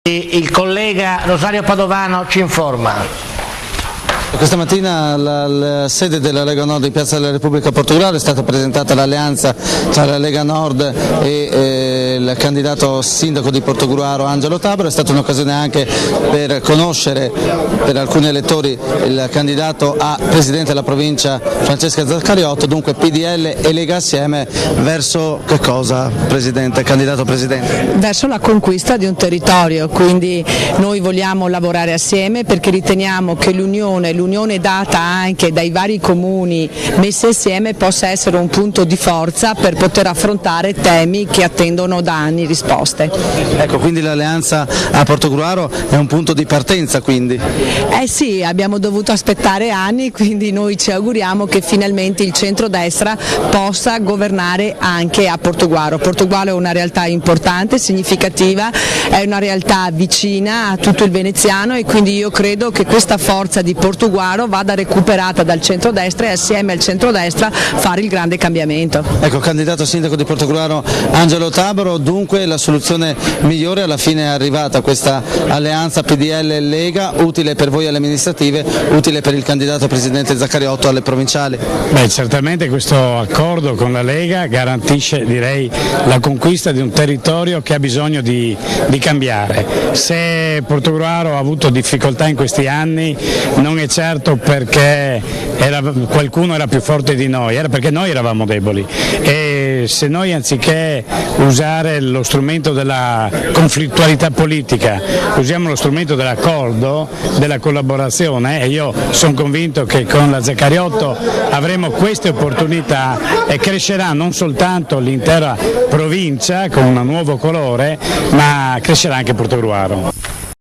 Il collega Rosario Padovano ci informa. Questa mattina alla sede della Lega Nord in Piazza della Repubblica Portogallo è stata presentata l'alleanza tra la Lega Nord e il candidato sindaco di Portogruaro Angelo Tabaro. È stata un'occasione anche per conoscere per alcuni elettori il candidato a presidente della provincia Francesca Zaccariotto. Dunque PDL e Lega assieme verso che cosa, presidente, candidato presidente? Verso la conquista di un territorio, quindi noi vogliamo lavorare assieme perché riteniamo che l'unione data anche dai vari comuni messi assieme possa essere un punto di forza per poter affrontare temi che attendono da anni risposte. Ecco, quindi l'alleanza a Portogruaro è un punto di partenza, quindi? Eh sì, abbiamo dovuto aspettare anni, quindi noi ci auguriamo che finalmente il centrodestra possa governare anche a Portogruaro. Portogruaro è una realtà importante, significativa, è una realtà vicina a tutto il veneziano e quindi io credo che questa forza di Portogruaro vada recuperata dal centrodestra e assieme al centrodestra fare il grande cambiamento. Ecco, candidato sindaco di Portogruaro Angelo Tabaro, dunque la soluzione migliore alla fine è arrivata, questa alleanza PDL-Lega, utile per voi alle amministrative, utile per il candidato presidente Zaccariotto alle provinciali? Beh, certamente questo accordo con la Lega garantisce, direi, la conquista di un territorio che ha bisogno di cambiare. Se Portogruaro ha avuto difficoltà in questi anni non è certo perché qualcuno era più forte di noi, era perché noi eravamo deboli e se noi anziché usare lo strumento della conflittualità politica usiamo lo strumento dell'accordo, della collaborazione, e io sono convinto che con la Zaccariotto avremo queste opportunità e crescerà non soltanto l'intera provincia con un nuovo colore, ma crescerà anche Portogruaro.